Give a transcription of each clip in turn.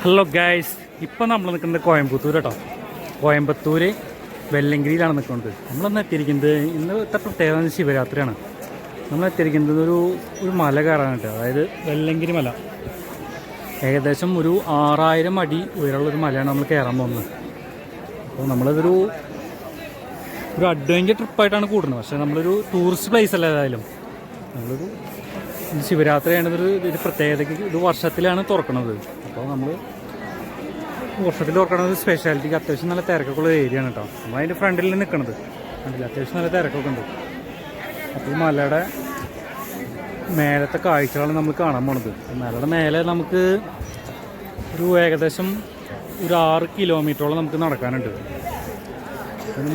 Hello guys, ഇപ്പം നമ്മൾ നിൽക്കുന്നത് കോയമ്പത്തൂർ കേട്ടോ. കോയമ്പത്തൂർ വെല്ലങ്കിരിയിലാണ് നിൽക്കുന്നത്. നമ്മളന്ന് എത്തിയിരിക്കുന്നത് ഇന്നത്തെ പ്രത്യേകത ശിവരാത്രിയാണ്. നമ്മൾ എത്തിയിരിക്കുന്നത് ഒരു മല കയറാൻ കേട്ടോ. അതായത് വെല്ലങ്കിരി മല. ഏകദേശം ഒരു 6000 അടി ഉയരമുള്ളൊരു മലയാണ് നമ്മൾ കയറാൻ പോകുന്നത്. അപ്പോൾ നമ്മളിതൊരു അഡ്വഞ്ചർ ട്രിപ്പായിട്ടാണ് കൂടുന്നത്. പക്ഷേ നമ്മളൊരു ടൂറിസ്റ്റ് പ്ലേസ് അല്ല. ഏതായാലും നമ്മളൊരു ശിവരാത്രിയാണ് ഒരു പ്രത്യേകതയ്ക്ക് ഇത് വർഷത്തിലാണ് തുറക്കുന്നത്. അപ്പോൾ നമ്മൾ വർഷത്തിൽ തുറക്കണത് സ്പെഷ്യാലിറ്റിക്ക് അത്യാവശ്യം നല്ല തിരക്കൊക്കെ ഉള്ള ഏരിയയാണ് കേട്ടോ. നമ്മൾ അതിൻ്റെ ഫ്രണ്ടിൽ നിൽക്കണത് കണ്ടില്ല, അത്യാവശ്യം നല്ല തിരക്കൊക്കെ ഉണ്ട്. അപ്പോൾ ഈ മലയുടെ മേലത്തെ കാഴ്ചകളാണ് നമ്മൾ കാണാൻ പോണത്. മലയുടെ മേലെ നമുക്ക് ഏകദേശം 6 കിലോമീറ്ററോളം നമുക്ക് നടക്കാനുണ്ട്.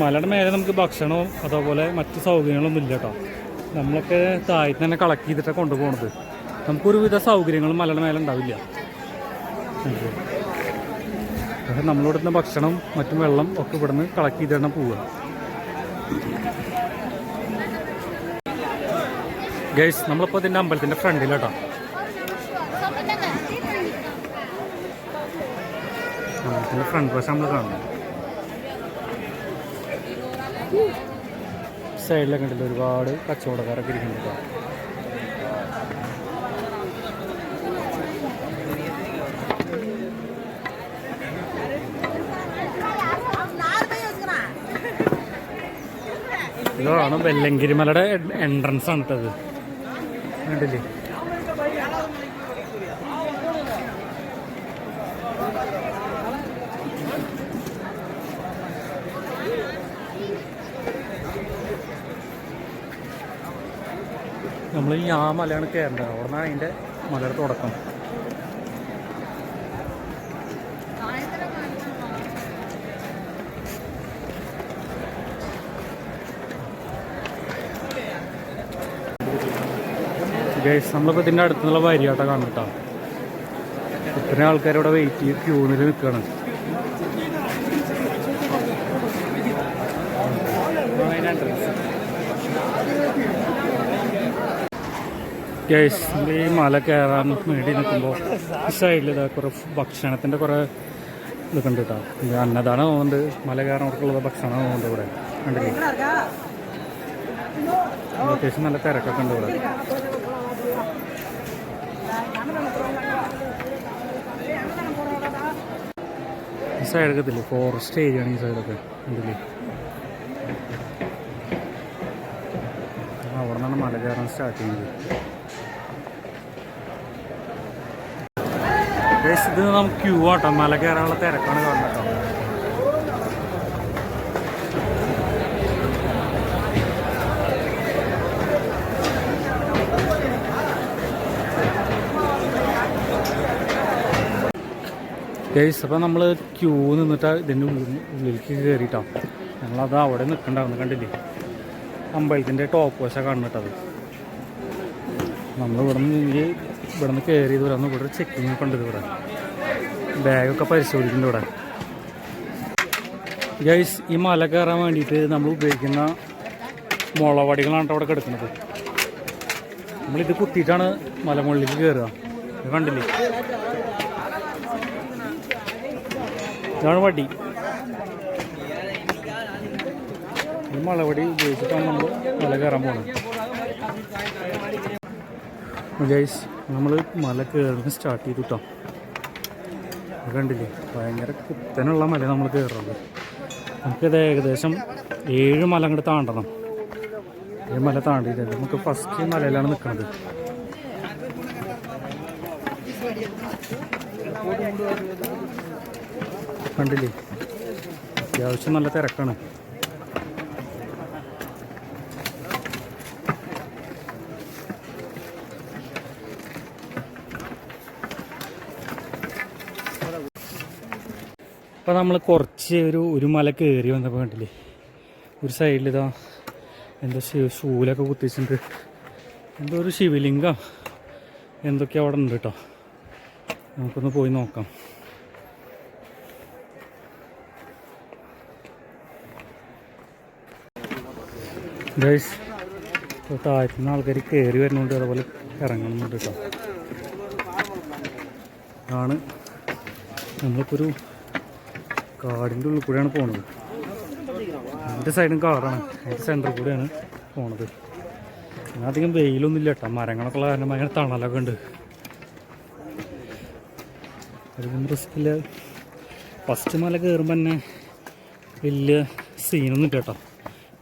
മലയുടെ മേലെ നമുക്ക് ഭക്ഷണവും അതേപോലെ മറ്റ് സൗകര്യങ്ങളൊന്നും ഇല്ല കേട്ടോ. നമ്മളൊക്കെ താഴത്ത് തന്നെ കളക്ട് ചെയ്തിട്ടാണ് കൊണ്ടുപോകുന്നത്. നമുക്കൊരുവിധ സൗകര്യങ്ങളും മലയുടെ മേലെ ഉണ്ടാവില്ല. പക്ഷേ നമ്മളിവിടുന്ന് ഭക്ഷണം മറ്റും വെള്ളം ഒക്കെ ഇവിടുന്ന് കളക്ട് ചെയ്ത് തന്നെ പോവുക. ഗൈസ്, നമ്മളിപ്പോൾ ഇതിൻ്റെ അമ്പലത്തിൻ്റെ ഫ്രണ്ടിലാട്ടോ. അമ്പലത്തിൻ്റെ ഫ്രണ്ട് വശം നമ്മൾ കാണുന്നത്. സൈഡിലൊക്കെ ഉണ്ടല്ലോ ഒരുപാട് കച്ചവടക്കാരൊക്കെ ഇരിക്കുന്നുണ്ട് കേട്ടോ. ഇതാണ് വെല്ലങ്കിരി മലയുടെ എൻട്രൻസ് ആണ് കേട്ടത്. കണ്ടില്ലേ? നമ്മൾ ഈ മലയാണ് കയറേണ്ടത്. അവിടെ നിന്നാണ് അതിൻ്റെ മലയുടെ തുടക്കം. ഗൈസ്, നമ്മളിപ്പോൾ ഇതിൻ്റെ അടുത്തുള്ള വരിയാട്ടം കാണും. ഇത്രയും ആൾക്കാരിവിടെ വെയിറ്റ് ചെയ്ത് ക്യൂണിൽ നിൽക്കുകയാണ്. ഗൈസ്, ഈ മല കയറാൻ വേണ്ടി നിൽക്കുമ്പോൾ ഈ സൈഡിൽ ഇതാ കുറേ ഭക്ഷണത്തിൻ്റെ കുറേ ഇതൊക്കെ ഉണ്ട് കേട്ടോ. അന്നദാനം പോകുന്നുണ്ട്. മല കയറാൻ അവർക്കുള്ളത് ഭക്ഷണം പോകുന്നുണ്ട് ഇവിടെ. കണ്ടില്ലേ? അത്യാവശ്യം നല്ല തിരക്കൊക്കെ ഉണ്ട് ഇവിടെ. ഈ സൈഡൊക്കെ എത്തില്ലേ, ഫോറസ്റ്റ് ഏരിയ ആണ് ഈ സൈഡൊക്കെ. ഉണ്ടല്ലേ? അവിടെ നിന്നാണ് മല കയറാൻ സ്റ്റാർട്ട് ചെയ്യുന്നത്. ഇത് നമുക്ക് ക്യൂ ആട്ടോ. മല കയറാനുള്ള തിരക്കാണ് കാണുന്നത് കേട്ടോ. ഗൈസ്, അപ്പോൾ നമ്മൾ ക്യൂ നിന്നിട്ട് ഇതിൻ്റെ ഉള്ളിലേക്ക് കയറിയിട്ടാണ്. ഞങ്ങളത് അവിടെ നിൽക്കണ്ടായിരുന്നു. കണ്ടില്ലേ? അമ്പലത്തിൻ്റെ ടോപ്പ് വശം കാണുന്നിട്ടത്. നമ്മൾ ഇവിടുന്ന് കയറി ഇവിടെ ചെക്കിങ് ഒക്കെ ഉണ്ട്. ഇവിടെ ബാഗൊക്കെ പരിശോധിക്കുന്നുണ്ട് ഇവിടെ. ഗൈസ്, ഈ മല കയറാൻ വേണ്ടിയിട്ട് നമ്മൾ ഉപയോഗിക്കുന്ന മുളവടികളാണ് അവിടെ കിടക്കുന്നത്. നമ്മളിത് കുത്തിയിട്ടാണ് മലമുകളിലേക്ക് കയറുക. കണ്ടില്ലേ? ഇതാണ് വടി. ഈ മുളവടി ഉപയോഗിച്ചിട്ടാണ് നമ്മൾ മല കയറാൻ പോകുന്നത്. ഗൈസ്, നമ്മൾ മല കയറുന്നത് സ്റ്റാർട്ട് ചെയ്തു കേട്ടോ. കണ്ടില്ലേ? ഭയങ്കര കുത്തനുള്ള മല നമ്മൾ കയറുന്നത്. നമുക്കിത് ഏകദേശം 7 മല അങ്ങോട്ട് താണ്ടണം. 7 മല താണ്ടിയിട്ട് നമുക്ക് ഫസ്റ്റ് മലയിലാണ് നിൽക്കുന്നത്. കണ്ടില്ലേ? അത്യാവശ്യം നല്ല തിരക്കാണ്. അപ്പോൾ നമ്മൾ കുറച്ച് ഒരു മല കയറി വന്നപ്പോൾ കണ്ടില്ലേ, ഒരു സൈഡിലിതാ എന്തോ ഷൂലൊക്കെ കുത്തിച്ചിട്ടുണ്ട്. എന്തോ ഒരു ശിവലിംഗം എന്തൊക്കെയാണ് അവിടെ ഉണ്ട് കേട്ടോ. നമുക്കൊന്ന് പോയി നോക്കാം. ഗൈസ്, താഴ്ത്തുന്ന ആൾക്കാർ കയറി വരുന്നുണ്ട്, അതുപോലെ ഇറങ്ങുന്നുണ്ട് കേട്ടോ. ആണ് നമ്മളിപ്പോൾ ഒരു കാടിൻ്റെ ഉള്ളിൽ കൂടെയാണ് പോണത്. എൻ്റെ സൈഡും കാടാണ്, അതിൻ്റെ സെൻറ്ററിൽ കൂടെയാണ് പോണത്. അങ്ങനെ അധികം വെയിലൊന്നും ഇല്ല കേട്ടോ, മരങ്ങളൊക്കെ ഉള്ള കാരണം ഭയങ്കര തണലൊക്കെ ഉണ്ട്. അധികം റിസ്ക്കില്ല. ഫസ്റ്റ് മല കയറുമ്പോൾ തന്നെ വലിയ സീനൊന്നും ഇല്ല കേട്ടോ,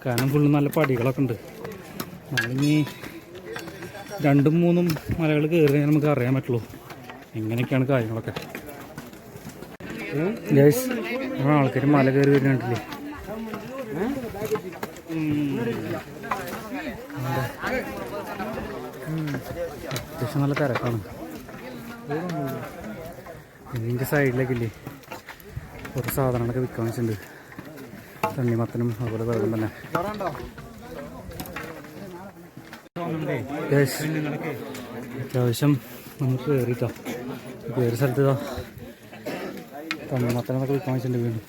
കാരണം ഫുള്ള് നല്ല പടികളൊക്കെ ഉണ്ട്. നമ്മളിനി 2-3 മലകൾ കയറി നമുക്ക് അറിയാൻ പറ്റുള്ളൂ എങ്ങനെയൊക്കെയാണ് കാര്യങ്ങളൊക്കെ. ഗൈസ്, ആൾക്കാർ മല കയറി വരുന്നുണ്ടല്ലേ. അത്യാവശ്യം നല്ല തിരക്കാണ്. ഇതിൻ്റെ സൈഡിലേക്കില്ലേ കുറച്ച് സാധനങ്ങളൊക്കെ വിൽക്കാൻ വെച്ചിട്ടുണ്ട്. തണ്ണിമത്തനും അതുപോലെ വെള്ളം തന്നെ. അത്യാവശ്യം നമുക്ക് കയറിയിട്ടോ, കയറി സ്ഥലത്ത് തണ്ണിമത്തനൊക്കെ വിൽക്കാൻ വെച്ചിട്ടുണ്ട് വീണ്ടും.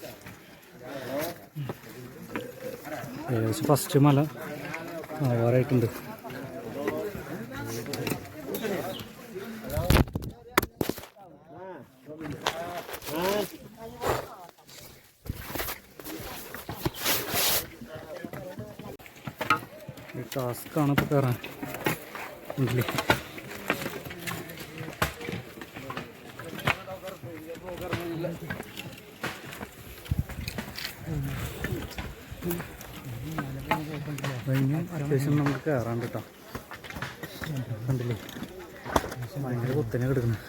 ഏകദേശം ഫസ്റ്റ് മല ആവാറായിട്ടുണ്ട്. ടാസ്ക്കാണ് ഇപ്പോൾ കയറാൻ ഉണ്ടല്ലേ. അത്യാവശ്യം നമുക്ക് കയറാണ്ട് കേട്ടോ, കണ്ടില്ലേ ഭയങ്കര കുത്തനെ കിടക്കുന്നു.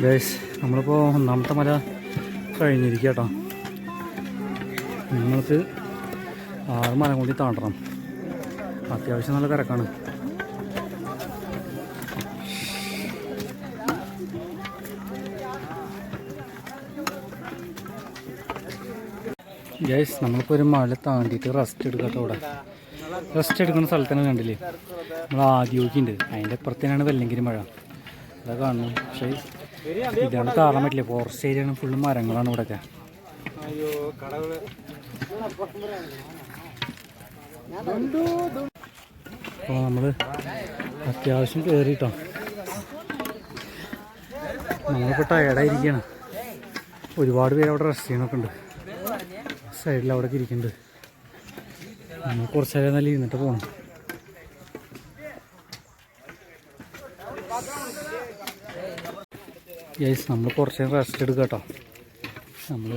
ഗൈസ്, നമ്മളിപ്പോൾ 1ാമത്തെ മല കഴിഞ്ഞിരിക്കുക കേട്ടോ. നിങ്ങൾക്ക് 6 മല കൂടി താണ്ടണം. അത്യാവശ്യം നല്ല തിരക്കാണ്. ഗൈസ്, നമ്മളിപ്പോൾ ഒരു മല താണ്ടിയിട്ട് റെസ്റ്റ് എടുക്കാം. ഇവിടെ റെസ്റ്റ് എടുക്കുന്ന സ്ഥലത്തന്നെ കണ്ടില്ലേ നമ്മൾ ആദ്യോഗിക്കുണ്ട്. അതിൻ്റെ അപ്പുറത്തേനാണ് വെല്ലങ്കിരി മഴ, അതാ കാണുന്നു. പക്ഷേ ഇതാണ് കാണാൻ പറ്റില്ല, ഫോറസ്റ്റ് ഏരിയയാണ്, ഫുള്ള് മരങ്ങളാണ് ഇവിടെയൊക്കെ. അപ്പോൾ നമ്മൾ അത്യാവശ്യം കയറിയിട്ടോ. നമ്മളിപ്പോൾ ടയർഡായിരിക്കുകയാണ്. ഒരുപാട് പേര് അവിടെ റെസ്റ്റ് ചെയ്യണമൊക്കെ ഉണ്ട്. സൈഡിൽ അവിടെ ഇരിക്കുന്നുണ്ട്. നമ്മൾ കുറച്ച് നേരം നല്ല ഇരുന്നിട്ട് പോകണം. യെസ്, നമ്മൾ കുറച്ച് നേരം റെസ്റ്റ് എടുക്കുക കേട്ടോ. നമ്മൾ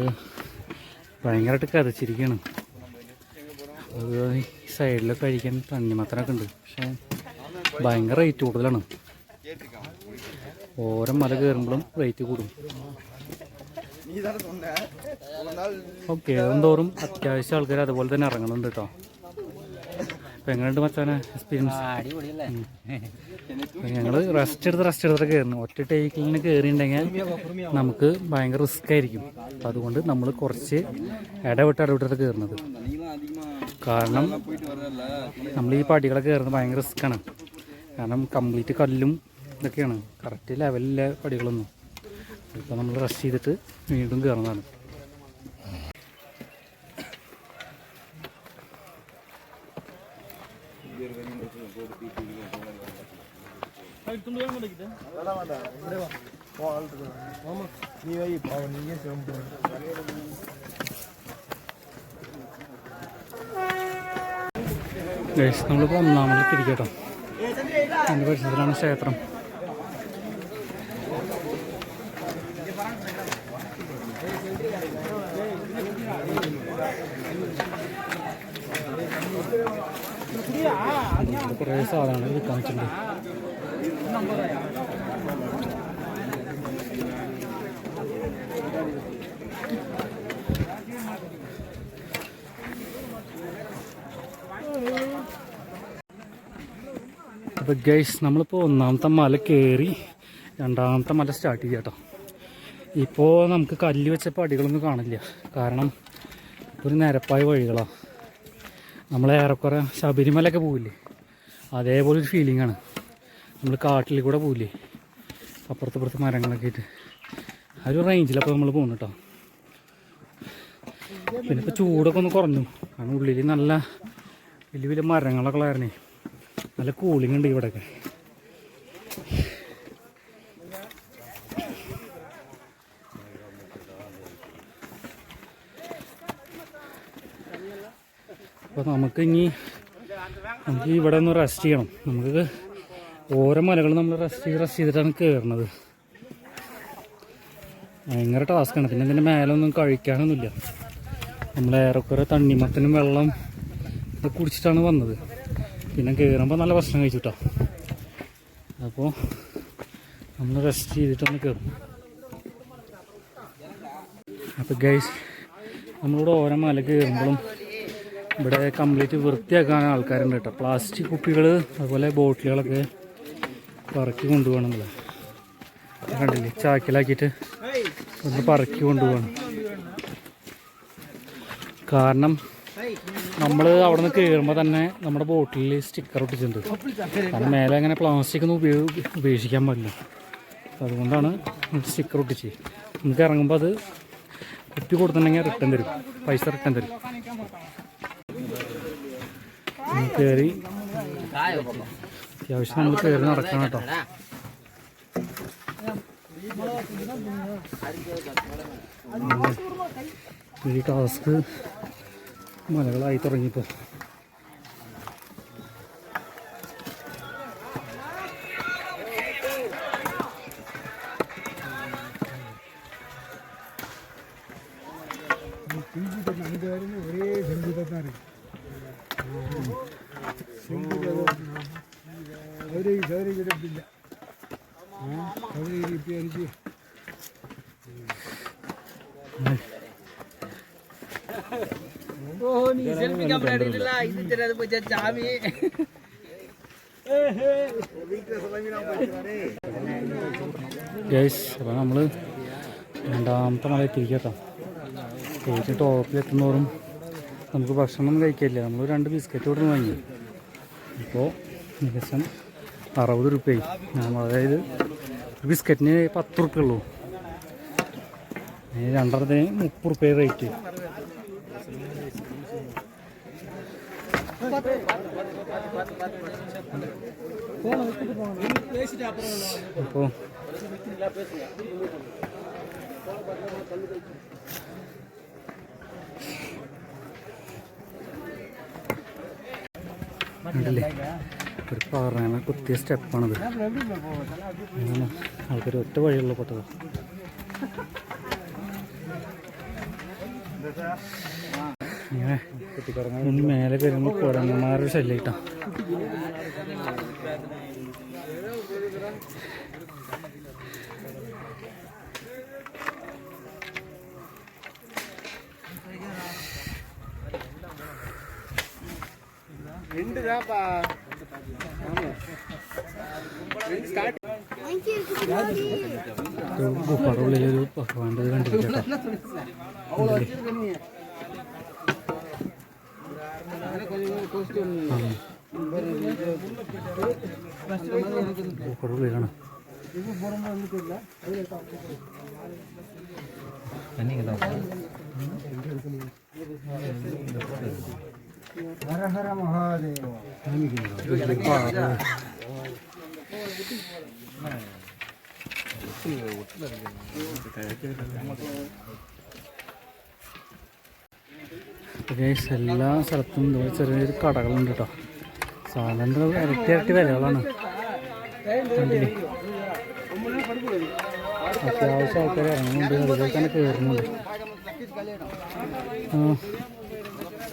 ഭയങ്കരമായിട്ട് കതച്ചിരിക്കുകയാണ്. അത് ഈ സൈഡിലൊക്കെ കഴിക്കാൻ തണ്ണിമത്തനൊക്കെ ഉണ്ട്, പക്ഷേ ഭയങ്കര റേറ്റ് കൂടുതലാണ്. ഓരോ മല കയറുമ്പോഴും റേറ്റ് കൂടും. ഓക്കെ, എന്തോറും അത്യാവശ്യം ആൾക്കാർ അതുപോലെ തന്നെ ഇറങ്ങുന്നുണ്ട് കേട്ടോ. അപ്പം എങ്ങനെയുണ്ട് മച്ചാനെ എക്സ്പീരിയൻസ്? ഞങ്ങൾ റെസ്റ്റ് എടുത്ത് കയറുന്നു. ഒറ്റ ടേക്കിലിന് കയറിയിട്ടുണ്ടെങ്കിൽ നമുക്ക് ഭയങ്കര റിസ്ക് ആയിരിക്കും. അപ്പം അതുകൊണ്ട് നമ്മൾ കുറച്ച് ഇടവിട്ട് കയറുന്നത്. കാരണം നമ്മൾ ഈ പടികളൊക്കെ കയറുന്നത് ഭയങ്കര റിസ്ക്കാണ്. കാരണം കംപ്ലീറ്റ് കല്ലും ഇതൊക്കെയാണ്, കറക്റ്റ് ലെവലിലെ പടികളൊന്നും. ഇപ്പം നമ്മൾ റെസ്റ്റ് ചെയ്തിട്ട് വീണ്ടും കയറുന്നതാണ്. നമ്മളിപ്പോൾ 1ാമത് ഇരിക്കട്ടോ. എൻ്റെ പരിസരത്തിലാണ് ക്ഷേത്രം. കുറേ സാധനങ്ങൾ വിൽക്കാൻ വെച്ചിട്ടുണ്ട്. അപ്പോൾ ഗൈസ്, നമ്മളിപ്പോൾ 1ാമത്തെ മല കയറി 2ാമത്തെ മല സ്റ്റാർട്ട് ചെയ്യാം കേട്ടോ. ഇപ്പോൾ നമുക്ക് കല്ല് വെച്ച പടികളൊന്നും കാണില്ല, കാരണം ഒരു നിരപ്പായ വഴികളാണ്. നമ്മൾ ഏറെക്കുറെ ശബരിമലയൊക്കെ പോവില്ലേ, അതേപോലൊരു ഫീലിംഗാണ്. നമ്മൾ കാട്ടിൽ കൂടെ പോവില്ലേ, അപ്പുറത്ത് മരങ്ങളൊക്കെ ആയിട്ട് ആ ഒരു റേഞ്ചിലപ്പോൾ നമ്മൾ പോകുന്നു കേട്ടോ. പിന്നെ ഇപ്പോൾ ചൂടൊക്കെ ഒന്ന് കുറഞ്ഞു. കാരണം ഉള്ളിൽ നല്ല വലിയ വലിയ മരങ്ങളൊക്കെ ഉള്ളതായിരുന്നേ. നല്ല കൂളിംഗ് ഉണ്ട് ഇവിടെയൊക്കെ. അപ്പോൾ നമുക്ക് ഇവിടെ ഒന്ന് റെസ്റ്റ് ചെയ്യണം. നമുക്ക് ഓരോ മലകൾ നമ്മൾ റെസ്റ്റ് ചെയ്തിട്ടാണ് കയറുന്നത്. ഭയങ്കര ടാസ്ക്കാണ്. പിന്നെ ഇതിൻ്റെ മേലൊന്നും കഴിക്കാനൊന്നുമില്ല. നമ്മൾ ഏറെക്കുറെ തണ്ണിമത്തനും വെള്ളം ഇത് കുടിച്ചിട്ടാണ് വന്നത്. പിന്നെ കയറുമ്പോൾ നല്ല ഭക്ഷണം കഴിച്ചിട്ടോ. അപ്പോൾ നമ്മൾ റെസ്റ്റ് ചെയ്തിട്ടൊന്ന് കയറും. അപ്പോൾ ഗൈസ്, നമ്മളിവിടെ ഓരോ മല കയറുമ്പോഴും ഇവിടെ കംപ്ലീറ്റ് വൃത്തിയാക്കാൻ ആൾക്കാരുണ്ട് കേട്ടോ. പ്ലാസ്റ്റിക് കുപ്പികൾ അതുപോലെ ബോട്ടിലുകളൊക്കെ പറക്കി കൊണ്ടുപോകണം. നമ്മൾ കണ്ടില്ലേ, ചാക്കിലാക്കിയിട്ട് ഒന്ന് പറക്കി കൊണ്ടുപോകണം. കാരണം നമ്മൾ അവിടെ നിന്ന് കയറുമ്പോൾ തന്നെ നമ്മുടെ ബോട്ടിൽ സ്റ്റിക്കർ ഒട്ടിച്ചിട്ടുണ്ട്. കാരണം മേലെ അങ്ങനെ പ്ലാസ്റ്റിക് ഒന്നും ഉപേക്ഷിക്കാൻ പാടില്ല. അതുകൊണ്ടാണ് സ്റ്റിക്കർ ഒട്ടിച്ച്. നമുക്ക് ഇറങ്ങുമ്പോൾ അത് കുപ്പി കൊടുത്തിട്ടുണ്ടെങ്കിൽ റിട്ടേൺ തരും, പൈസ റിട്ടേൺ തരും. കയറി അത്യാവശ്യം നമ്മൾ കയറി നടക്കണം കേട്ടോ. ഈ ടാസ്ക് മലകളായി തുടങ്ങിയപ്പോൾ ഗൈസ്, അപ്പോൾ നമ്മൾ രണ്ടാമത്തെ മല എത്തിരിക്കട്ടോ. കയറ്റി ടോപ്പിലെത്തുന്നോറും നമുക്ക് ഭക്ഷണം കഴിക്കില്ല. നമ്മൾ 2 ബിസ്ക്കറ്റ് ഇവിടെ നിന്ന് വാങ്ങി. ഇപ്പോൾ ഏകദേശം 60 രൂപയായി. അതായത് ഒരു ബിസ്ക്കറ്റിന് 10 റുപ്യ ഉള്ളൂ. 2 30 റുപ്യ റേറ്റ്. അപ്പോൾ ഉണ്ടല്ലേ, ഒരു പാറയാണ്, കുത്തിയ സ്റ്റെപ്പാണത്. ആൾക്കാർ ഒറ്റ വഴിയുള്ള പൊട്ടത്. ഇങ്ങനെ മേലെ കയറുമ്പോൾ കുരങ്ങന്മാരുടെ ശല്യം കിട്ടാം. ഗുഹയുടെ ഉള്ളിലൊരു ഭഗവാന്റെ കണ്ടിരിക്കട്ടോ. ഗുഹയുടെ ഉള്ളിലാണ്. ഹര ഹര മഹാദേവ. എല്ലാ സ്ഥലത്തും ചെറിയൊരു കടകളുണ്ട് കേട്ടോ. സാധനങ്ങൾ ഇരട്ടി വിലകളാണ്. കണ്ടില്ലേ, അത്യാവശ്യം ആൾക്കാർ ഇറങ്ങുന്നുണ്ട്, അതുപോലെ തന്നെ കയറുന്നുണ്ട്.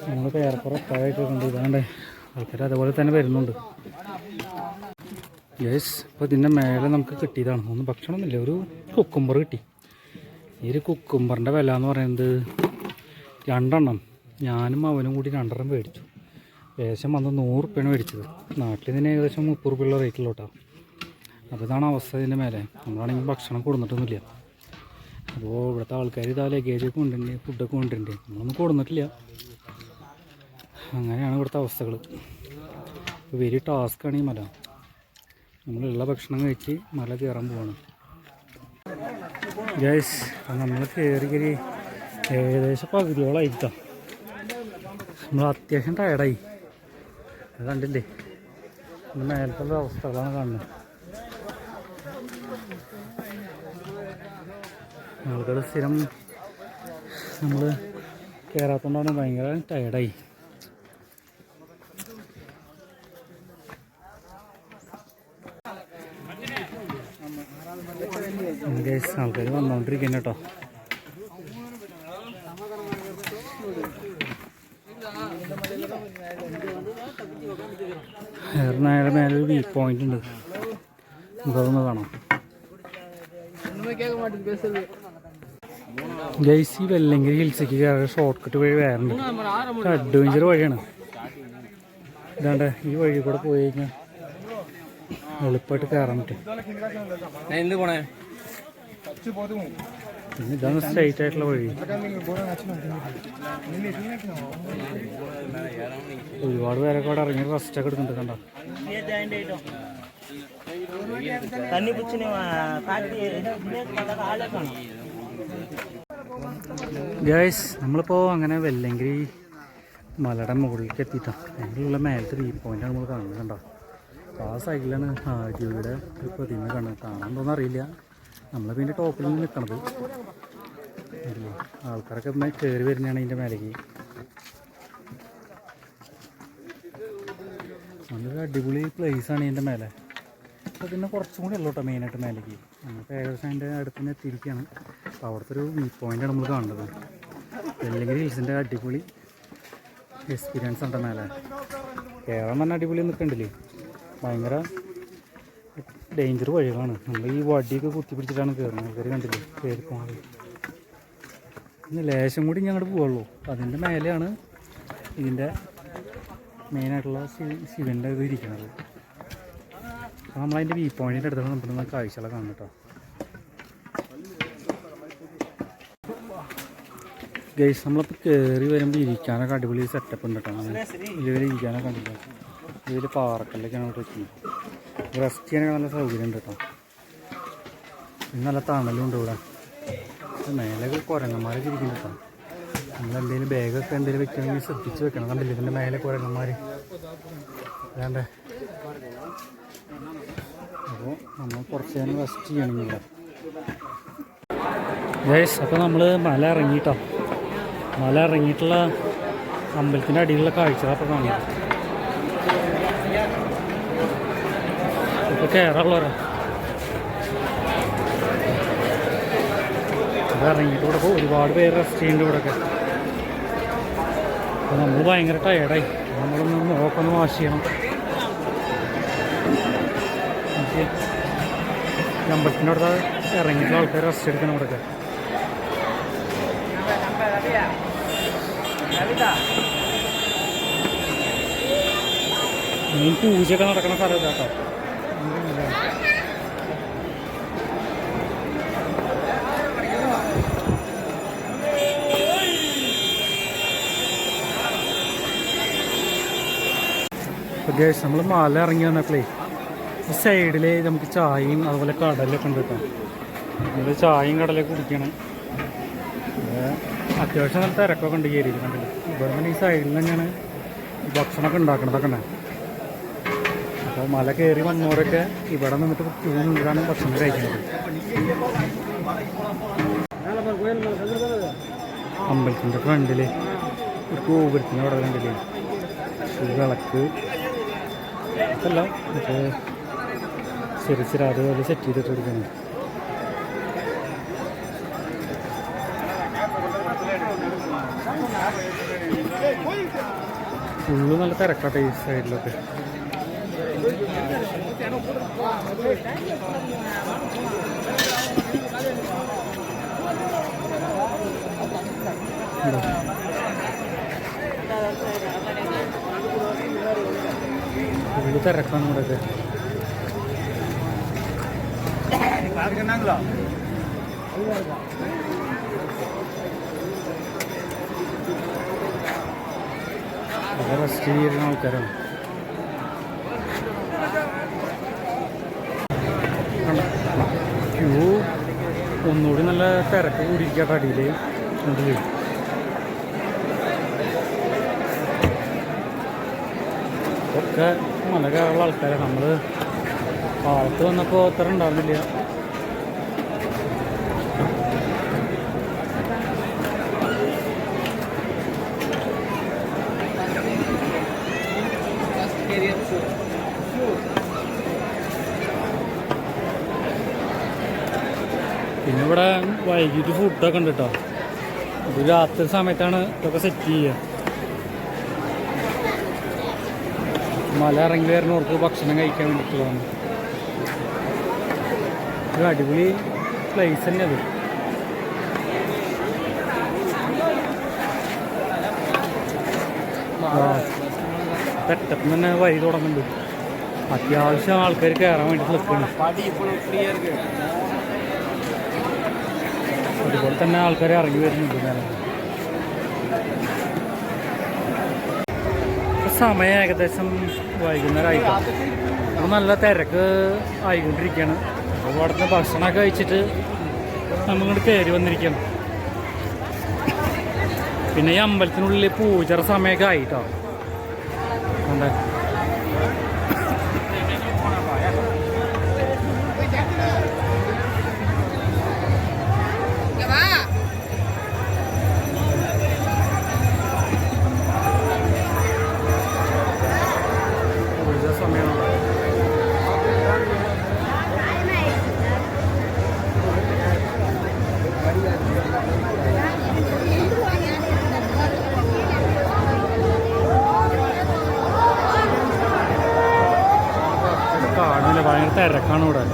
നമ്മൾ ഏറെക്കുറെ എത്താറായിട്ടുണ്ട്. ഇതാണ്ട് ആൾക്കാർ അതുപോലെ തന്നെ വരുന്നുണ്ട്. യെസ്, ഇപ്പോൾ ഇതിൻ്റെ മേലെ നമുക്ക് കിട്ടിയതാണ്. ഒന്നും ഭക്ഷണമൊന്നുമില്ല, ഒരു കുക്കുംബർ കിട്ടി. ഈ ഒരു കുക്കുംബറിൻ്റെ വില എന്ന് പറയുന്നത് 2 എണ്ണം. ഞാനും അവനും കൂടി 2 എണ്ണം മേടിച്ചു. ഏകദേശം വന്ന് 100 റുപ്യാണ് മേടിച്ചത്. നാട്ടിൽ നിന്ന് ഏകദേശം 30 റുപ്യുള്ള റേറ്റിലുള്ള കേട്ടോ. അപ്പോൾ ഇതാണ് അവസ്ഥ. ഇതിൻ്റെ മേലെ നമ്മളാണെങ്കിൽ ഭക്ഷണം കൊടുത്തിട്ടൊന്നുമില്ല. അപ്പോൾ ഇവിടുത്തെ ആൾക്കാർ ഇതാ ലഗേജൊക്കെ കൊണ്ടുണ്ട്, ഫുഡൊക്കെ കൊണ്ടുണ്ട്. നമ്മളൊന്നും കൊടുത്തിട്ടില്ല. അങ്ങനെയാണ് ഇവിടുത്തെ അവസ്ഥകൾ. ഇപ്പോൾ വലിയ ടാസ്ക്കാണ് ഈ മല. നമ്മളുള്ള ഭക്ഷണം കഴിച്ച് മല കയറാൻ പോവാണ് ഗൈസ്. നമ്മൾ കയറി ഏകദേശം പകുതിയോളായിട്ടോ. നമ്മൾ അത്യാവശ്യം ടയർഡായി. അത് കണ്ടില്ലേ, മേലത്തുള്ള അവസ്ഥകളാണ് കാണുന്നത്. ആളുകൾ സ്ഥിരം നമ്മൾ കയറാത്തോണ്ടാണ് ഭയങ്കര ടയർഡായി. ആൾക്കാർ വന്നുകൊണ്ടിരിക്കുന്നു കേട്ടോ. എറണാകുളം മേലൊരു വ്യൂ പോയിന്റ് ഉണ്ട്, നമുക്കതൊന്ന് കാണാം. ഗൈസ്, ഈ വെല്ലങ്കിരി ഹിൽസിലേക്ക് കയറി ഷോർട്ട് കട്ട് വഴി വേറുണ്ട്. അഡ്വഞ്ചർ വഴിയാണ്. ഇതാണ്ട് ഈ വഴി കൂടെ പോയി കഴിഞ്ഞാൽ എളുപ്പമായിട്ട് കയറാൻ പറ്റും. പിന്നെ ഇതാണ് സ്ട്രൈറ്റ് ആയിട്ടുള്ള വഴി. ഒരുപാട് പേരൊക്കെ അവിടെ ഇറങ്ങി റെസ്റ്റൊക്കെ എടുക്കുന്നുണ്ട്. കണ്ടോ, ഗൈസ്, നമ്മളിപ്പോൾ അങ്ങനെ വെല്ലങ്കിരി മലയുടെ മുകളിലേക്ക് എത്തിയിട്ടാ. അതിലുള്ള മേലത്തെ വ്യൂ പോയിന്റാണ് നമ്മൾ കാണുന്നത്. കണ്ടോ, അപ്പോൾ ആ സൈഡിലാണ് ആര്യയുടെ ഒരു പ്രതിമ കാണുന്നത്. കാണാൻ അറിയില്ല. നമ്മളിപ്പോൾ ഇതിൻ്റെ ടോപ്പിൽ നിന്ന് നിൽക്കണത്. ആൾക്കാരൊക്കെ കയറി വരുന്നതാണ് ഇതിൻ്റെ മേലേക്ക്. നല്ലൊരു അടിപൊളി പ്ലേസാണ് ഇതിൻ്റെ മേലെ. അപ്പോൾ പിന്നെ കുറച്ചും കൂടി ഉള്ളൂ കേട്ടോ മെയിനായിട്ട് മേലേക്ക്. നമ്മളിപ്പോൾ ഏകദേശം അതിൻ്റെ അടുത്ത് തന്നെ എത്തിയിരിക്കുകയാണ്. അപ്പോൾ അവിടുത്തെ ഒരു വ്യൂ പോയിൻ്റാണ് നമ്മൾ കാണുന്നത്. വെല്ലങ്കിരി ഹിൽസിൻ്റെ അടിപൊളി എക്സ്പീരിയൻസ് ഉണ്ട് മേലെ. കയറാൻ തന്നെ അടിപൊളി നിൽക്കണ്ടില്ലേ. ഭയങ്കര ഡേഞ്ചർ വഴികളാണ്. നമ്മൾ ഈ വടിയൊക്കെ കുത്തി പിടിച്ചിട്ടാണ് കയറുന്നത്. ആൾക്കാർ കണ്ടില്ലേ കയറി പോകുന്നത്. പിന്നെ ലേശം കൂടി ഞങ്ങൾ പോവുള്ളൂ. അതിൻ്റെ മേലെയാണ് ഇതിൻ്റെ മെയിനായിട്ടുള്ള ശിവൻ്റെ ഇത് ഇരിക്കുന്നത്. അപ്പോൾ നമ്മളതിൻ്റെ വ്യൂ പോയിൻറ്റിൻ്റെ അടുത്താണ് നമ്മുടെ കാഴ്ചകളൊക്കെ കാണും കേട്ടോ. ഗൈസ്, നമ്മളിപ്പോൾ കയറി വരുമ്പോൾ ഇരിക്കാനൊക്കെ അടിപൊളി സെറ്റപ്പ് ഉണ്ട് കേട്ടോ. ഇതിൽ ഇരിക്കാനൊക്കെ കണ്ടില്ല. ഇതിൽ പാറക്കല്ലൊക്കെയാണ് ഇവിടെ വെക്കുന്നത്. റെസ്റ്റ് ചെയ്യാനൊക്കെ നല്ല സൗകര്യം ഉണ്ട് കേട്ടോ. പിന്നെ നല്ല തണലും ഉണ്ട് ഇവിടെ. മേലെ കുരങ്ങന്മാരൊക്കെ ഇരിക്കുന്നു കേട്ടോ. നമ്മളെന്തെങ്കിലും ബാഗൊക്കെ എന്തെങ്കിലും വെക്കണമെങ്കിൽ ശ്രദ്ധിച്ച് വെക്കണം. കണ്ടില്ല ഇതിൻ്റെ മേലെ കുരങ്ങന്മാർ വേണ്ടേ. അപ്പോൾ നമ്മൾ കുറച്ച് നേരം റെസ്റ്റ് ചെയ്യണമെന്നില്ല. ഗൈസ്, അപ്പോൾ നമ്മൾ മല ഇറങ്ങിയിട്ടോ. മല ഇറങ്ങിയിട്ടുള്ള അമ്പലത്തിൻ്റെ അടിയിലുള്ള കാഴ്ചകളൊക്കെ കാണുന്നത്. ഇപ്പോൾ കയറാനുള്ളവരാ. അത് ഇറങ്ങിയിട്ട് ഇവിടെ ഒരുപാട് പേര് റെസ്റ്റ് ചെയ്യുന്നുണ്ട് ഇവിടെയൊക്കെ. അപ്പോൾ നമ്മൾ ഭയങ്കര ടയർഡായി. നമ്മളൊന്ന് നോക്കൊന്ന് വാഷ് ചെയ്യണം. അമ്പലത്തിൻ്റെ അവിടെ ഇറങ്ങിയിട്ടുള്ള ആൾക്കാർ റെസ്റ്റ് എടുക്കണം ഇവിടെയൊക്കെ. മെയിൻ പൂജയൊക്കെ നടക്കുന്ന സ്ഥലം കേട്ടോ. ഗൈസ്, നമ്മൾ മല ഇറങ്ങി വന്നപ്പോഴേ ഈ സൈഡിൽ നമുക്ക് ചായയും അതുപോലെ കടലൊക്കെ ഉണ്ട് കേട്ടോ. നമ്മൾ ചായയും കടലൊക്കെ കുടിക്കണം. അത്യാവശ്യം നല്ല തിരക്കൊക്കെ ഉണ്ട് കയറിയിൽ കണ്ടില്ല. ഇവിടെ തന്നെ ഈ സൈഡിൽ തന്നെയാണ് ഈ ഭക്ഷണമൊക്കെ ഉണ്ടാക്കണതൊക്കെ ഉണ്ട്. അപ്പോൾ മല കയറി വന്നവരൊക്കെ ഇവിടെ നിന്നിട്ട് ക്യൂ നിന്നിട്ടാണ് ഭക്ഷണം കഴിക്കുന്നത്. അമ്പലത്തിൻ്റെ ഫ്രണ്ടിൽ ഒരു ഗോപുരത്തിൻ്റെ അവിടെ കണ്ടില്ലേ ഒരു വിളക്ക് അതല്ല മറ്റേ ചെറിയ അതുപോലെ സെറ്റ് ചെയ്തിട്ട് കൊടുക്കണം. ഫുള്ള് നല്ല തിരക്കാട്ടെ ഈ സൈഡിലൊക്കെ. ഫുള്ള് തിരക്കാണ് ഇവിടെയൊക്കെ. റെസ്റ്റ് ചെയ്യുന്ന ആൾക്കാരാണ്. ക്യൂ ഒന്നുകൂടി നല്ല തിരക്ക് കൂടിയിരിക്കട്ടെ അടിയിൽ. കണ്ടില്ലേ ഒക്കെ മല കയറുള്ള ആൾക്കാരാണ്. നമ്മൾ പാലത്ത് വന്നപ്പോൾ അത്ര ഉണ്ടായിരുന്നില്ല. പിന്നെ ഇവിടെ വൈകിട്ട് ഫുഡൊക്കെ ഉണ്ട് കേട്ടോ. ഇത് രാത്രി സമയത്താണ് ഇതൊക്കെ സെറ്റ് ചെയ്യുക. മല ഇറങ്ങി വരുന്നവർക്ക് ഭക്ഷണം കഴിക്കാൻ വേണ്ടിയിട്ടുള്ളതാണ്. ഒരു അടിപൊളി പ്ലേസ് തന്നെ അത്. തെറ്റപ്പം തന്നെ വഴി തുടങ്ങുന്നുണ്ട്. അത്യാവശ്യം ആൾക്കാർ കയറാൻ വേണ്ടിയിട്ട് നിൽക്കുകയാണ്. അതുപോലെ തന്നെ ആൾക്കാർ ഇറങ്ങി വരുന്നുണ്ട്. സമയം ഏകദേശം വൈകുന്നേരം ആയിട്ടാണ്. അപ്പോൾ നല്ല തിരക്ക് ആയിക്കൊണ്ടിരിക്കുകയാണ്. അപ്പോൾ അവിടുന്ന് ഭക്ഷണമൊക്കെ കഴിച്ചിട്ട് നമ്മളിങ്ങോട്ട് കയറി വന്നിരിക്കുകയാണ്. പിന്നെ ഈ അമ്പലത്തിനുള്ളിൽ പൂജയുടെ സമയമൊക്കെ ആയിട്ടോ. കണ്ടേ കാണില്ല, ഭയങ്കര തിരക്കാണ് ഇവിടെ.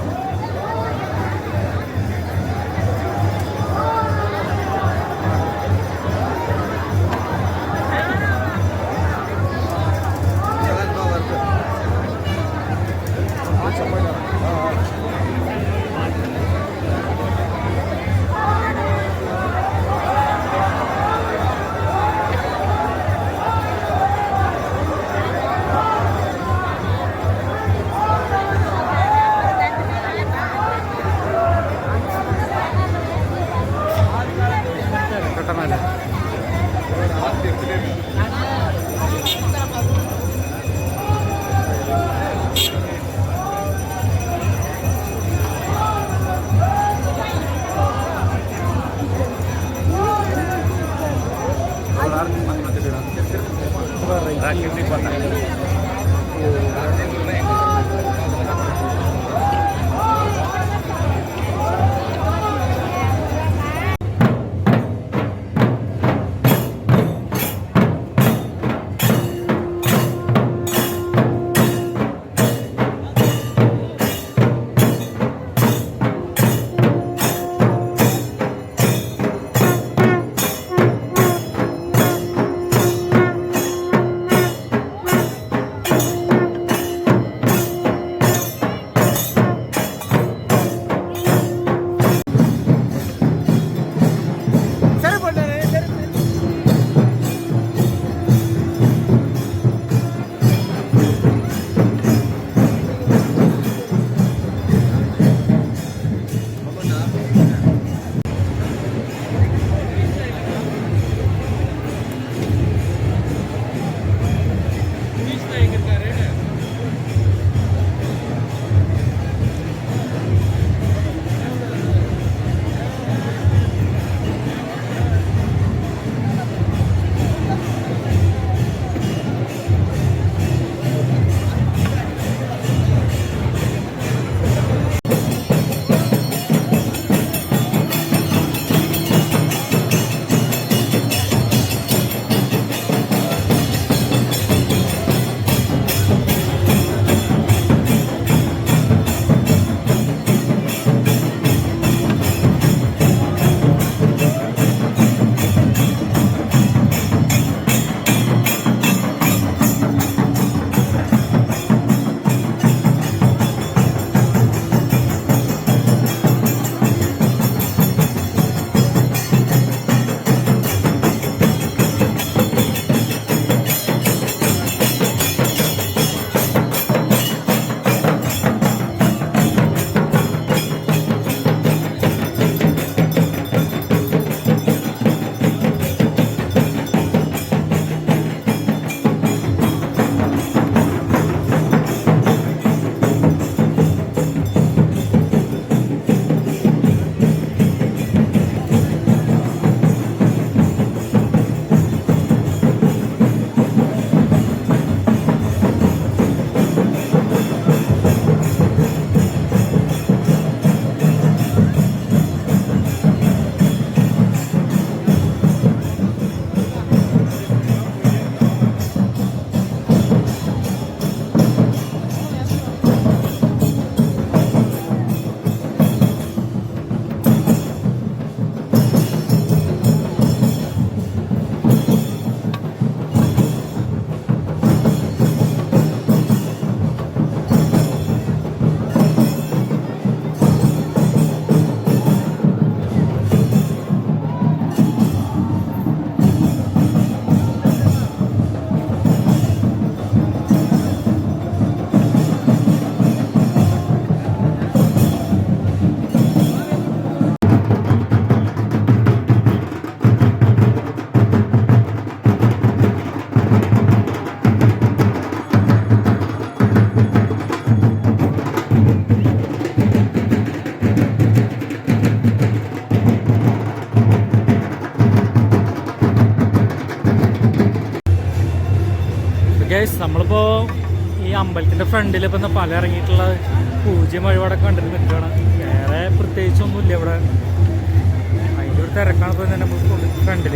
ഗൈസ് നമ്മളിപ്പോൾ ഈ അമ്പലത്തിൻ്റെ ഫ്രണ്ടിൽ ഇപ്പം പല ഇറങ്ങിയിട്ടുള്ള പൂജ്യം വഴിപാടൊക്കെ കണ്ടിട്ട് നിൽക്കുകയാണ്. വേറെ പ്രത്യേകിച്ചൊന്നുമില്ല ഇവിടെ. അതിൻ്റെ ഒരു തിരക്കാണ് ഇപ്പോൾ തന്നെ നമ്മൾ ഫ്രണ്ടിൽ.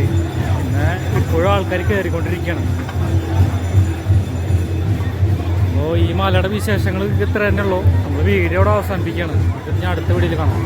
പിന്നെ ഇപ്പോഴും ആൾക്കാർ കയറിക്കൊണ്ടിരിക്കുകയാണ്. അപ്പോൾ ഈ മലയുടെ വിശേഷങ്ങൾ ഇത്ര തന്നെ ഉള്ളൂ. നമ്മൾ വീഡിയോ ഇവിടെ അവസാനിപ്പിക്കുകയാണ്. ഇത് ഞാൻ അടുത്ത വീഡിയോയിൽ കാണാം.